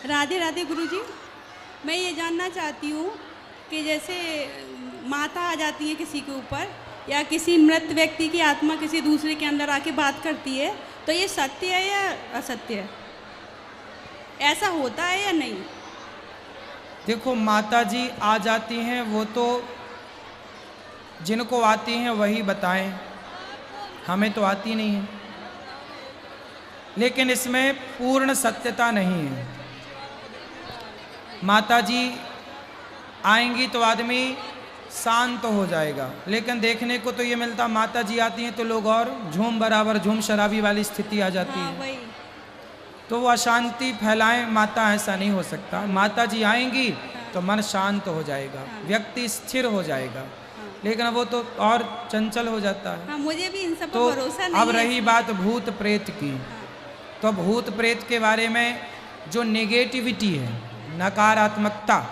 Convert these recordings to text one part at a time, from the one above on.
राधे राधे गुरुजी। मैं ये जानना चाहती हूँ कि जैसे माता आ जाती है किसी के ऊपर या किसी मृत व्यक्ति की आत्मा किसी दूसरे के अंदर आके बात करती है, तो ये सत्य है या असत्य है? ऐसा होता है या नहीं? देखो, माता जी आ जाती हैं वो तो जिनको आती हैं वही बताएं, हमें तो आती नहीं है। लेकिन इसमें पूर्ण सत्यता नहीं है। माता जी आएंगी तो आदमी शांत हो जाएगा, लेकिन देखने को तो ये मिलता माता जी आती हैं तो लोग और झूम बराबर झूम शराबी वाली स्थिति आ जाती है। वही। तो वो अशांति फैलाएं माता, ऐसा नहीं हो सकता। माता जी आएंगी तो मन शांत हो जाएगा, व्यक्ति स्थिर हो जाएगा, लेकिन वो तो और चंचल हो जाता है। हाँ, मुझे भी इन सब तो पर भरोसा नहीं अब है। रही बात भूत प्रेत की, तो भूत प्रेत के बारे में जो नेगेटिविटी है, नकारात्मकता,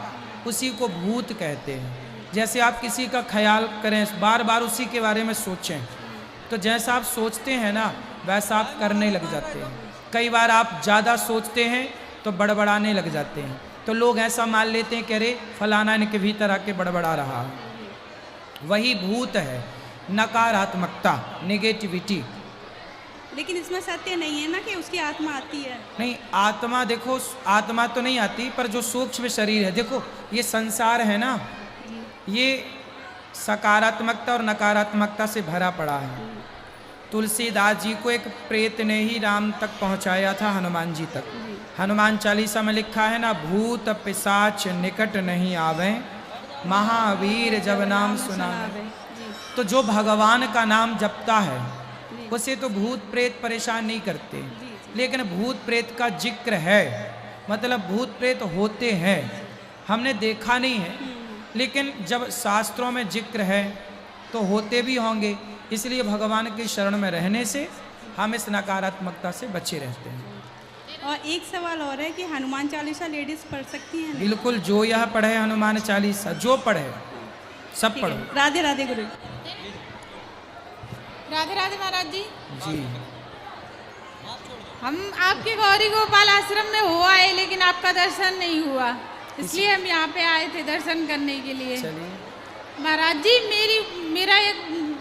उसी को भूत कहते हैं। जैसे आप किसी का ख्याल करें, बार बार उसी के बारे में सोचें, तो जैसा आप सोचते हैं ना वैसा आप करने लग जाते हैं। कई बार आप ज़्यादा सोचते हैं तो बड़बड़ाने लग जाते हैं, तो लोग ऐसा मान लेते हैं कि अरे फलाना इनके भीतर आके बड़बड़ा रहा है। वही भूत है, नकारात्मकता, नेगेटिविटी। लेकिन इसमें सत्य नहीं है ना कि उसकी आत्मा आती है। नहीं, आत्मा देखो, आत्मा तो नहीं आती, पर जो सूक्ष्म शरीर है, देखो ये संसार है ना, ये सकारात्मकता और नकारात्मकता से भरा पड़ा है। तुलसीदास जी को एक प्रेत ने ही राम तक पहुंचाया था, हनुमान जी तक। हनुमान चालीसा में लिखा है ना, भूत पिशाच निकट नहीं आवे, महावीर जब नाम सुनावे। तो जो भगवान का नाम जपता है उसे तो भूत प्रेत परेशान नहीं करते। लेकिन भूत प्रेत का जिक्र है, मतलब भूत प्रेत होते हैं, हमने देखा नहीं है, लेकिन जब शास्त्रों में जिक्र है तो होते भी होंगे। इसलिए भगवान की शरण में रहने से हम इस नकारात्मकता से बचे रहते हैं। और एक सवाल और है कि हनुमान चालीसा लेडीज पढ़ सकती हैं? बिल्कुल, जो यह पढ़े हनुमान चालीसा, जो पढ़े सब पढ़ो। राधे राधे गुरु। राधे राधे महाराज जी। जी, हम आपके गौरी गोपाल आश्रम में हो आए, लेकिन आपका दर्शन नहीं हुआ, इसलिए हम यहाँ पे आए थे दर्शन करने के लिए। चलिए। महाराज जी, मेरा एक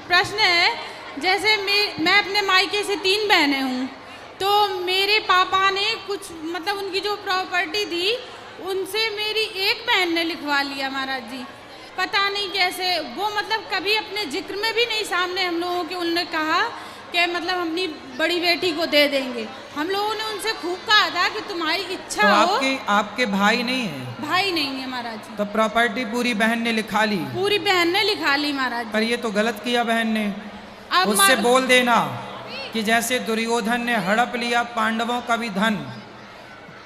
प्रश्न है। जैसे मैं अपने मायके से 3 बहनें हूँ, तो मेरे पापा ने कुछ, मतलब उनकी जो प्रॉपर्टी थी उनसे मेरी एक बहन ने लिखवा लिया महाराज जी। पता नहीं कैसे वो, मतलब कभी अपने जिक्र में भी नहीं सामने हम लोगों के उन्होंने कहा कि मतलब अपनी बड़ी बेटी को दे देंगे। हम लोगों ने उनसे खूब कहा था कि तुम्हारी इच्छा तो हो। आपके भाई नहीं है? भाई नहीं है महाराज जी। तो प्रॉपर्टी पूरी बहन ने लिखा ली? पूरी बहन ने लिखा ली महाराज जी। पर ये तो गलत किया बहन ने। अब उससे बोल देना कि जैसे दुर्योधन ने हड़प लिया पांडवों का भी धन,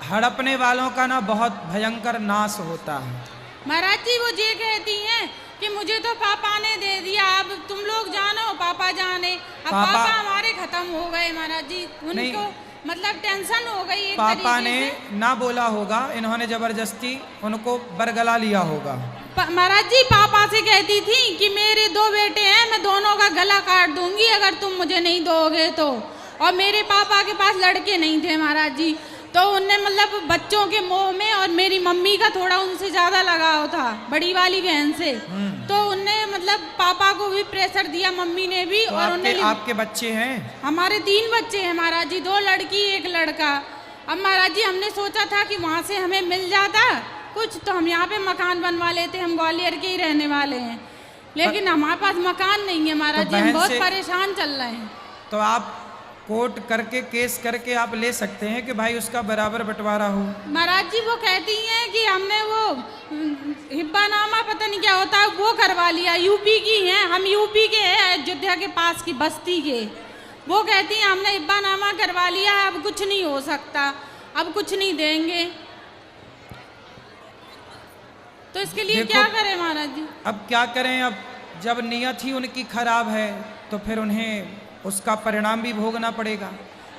हड़पने वालों का ना बहुत भयंकर नाश होता है। महाराज जी वो ये कहती हैं कि मुझे तो पापा ने दे दिया, अब तुम लोग जानो, पापा जाने। अब पापा हमारे खत्म हो गए महाराज जी, उनको मतलब टेंशन हो गई एक पापा तरीके ने से। ना बोला होगा, इन्होंने जबरदस्ती उनको बरगला लिया होगा। महाराज जी पापा से कहती थी कि मेरे 2 बेटे हैं, मैं दोनों का गला काट दूंगी अगर तुम मुझे नहीं दोगे तो। और मेरे पापा के पास लड़के नहीं थे महाराज जी, तो उनने मतलब बच्चों के मोह में, और मेरी मम्मी का थोड़ा उनसे ज़्यादा लगाव था बड़ी वाली बहन से, तो उनने मतलब पापा को भी प्रेशर दिया, मम्मी ने भी। तो और आपके बच्चे हैं? हमारे 3 बच्चे हैं महाराज जी, 2 लड़की 1 लड़का। अब महाराज जी हमने सोचा था कि वहाँ से हमें मिल जाता कुछ, तो हम यहाँ पे मकान बनवा लेते। हम ग्वालियर के ही रहने वाले हैं, लेकिन हमारे पास मकान नहीं है महाराज जी, हम बहुत परेशान चल रहे हैं। तो आप कोर्ट करके, केस करके आप ले सकते हैं कि भाई उसका बराबर बंटवारा हो। महाराज जी वो कहती हैं कि हमने वो हिब्बानामा पता नहीं क्या होता है वो करवा लिया, यूपी की हैं, हम यूपी के हैं, अयोध्या के पास की बस्ती के। वो कहती हैं हमने हिब्बानामा करवा लिया है, अब कुछ नहीं हो सकता, अब कुछ नहीं देंगे। तो इसके लिए क्या करें महाराज जी? अब क्या करें, अब जब नियत ही उनकी खराब है तो फिर उन्हें उसका परिणाम भी भोगना पड़ेगा।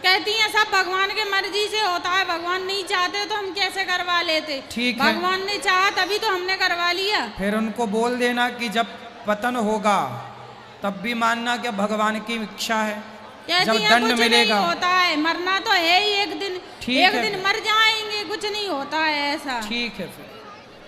कहती हैं सब भगवान के मर्जी से होता है, भगवान नहीं चाहते तो हम कैसे करवा लेते। ठीक है, भगवान ने चाहा तभी तो हमने करवा लिया। फिर उनको बोल देना कि जब पतन होगा तब भी मानना कि भगवान की इच्छा है, कहती जब हैं, दंड कुछ मिलेगा। नहीं होता है, मरना तो है ही एक दिन, ठीक एक है दिन फिर। मर जाएंगे, कुछ नहीं होता है ऐसा। ठीक है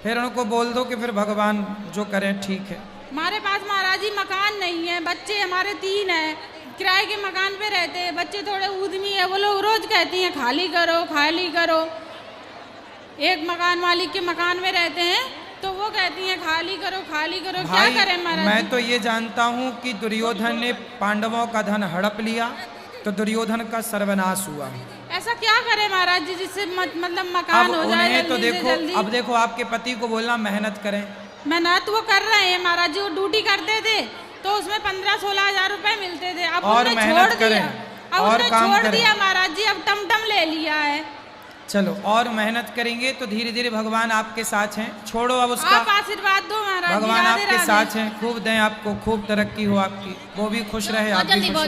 फिर उनको बोल दो कि फिर भगवान जो करें ठीक है। हमारे पास महाराज जी मकान नहीं है, बच्चे हमारे 3 हैं, किराए के मकान पे रहते हैं, बच्चे थोड़े उद्यमी है, वो लोग रोज कहती हैं खाली करो खाली करो। एक मकान मालिक के मकान में रहते हैं तो वो कहती हैं खाली करो खाली करो। क्या भाई करें महाराज मैं जी? तो ये जानता हूँ कि दुर्योधन ने पांडवों का धन हड़प लिया तो दुर्योधन का सर्वनाश हुआ। ऐसा क्या करें महाराज जी जिससे मतलब अब मकान हो जाए उन्हें तो जल्दी से देखो, जल्दी। अब देखो आपके पति को बोलना मेहनत करें। मेहनत वो कर रहे हैं महाराज जी, वो ड्यूटी करते थे तो उसमें 15-16 हजार रुपए मिलते थे। अब और उन्होंने मेहनत छोड़ करें, दिया, अब और उन्होंने काम छोड़ करें। दिया महाराज जी, अब टमटम ले लिया है। चलो और मेहनत करेंगे तो धीरे धीरे भगवान आपके साथ हैं। छोड़ो अब उसका, आप आशीर्वाद दो महाराज जी। भगवान राधे आपके राधे। साथ हैं, खूब दें आपको, खूब तरक्की हो आपकी, वो भी खुश रहे, आप भी खुश रहे।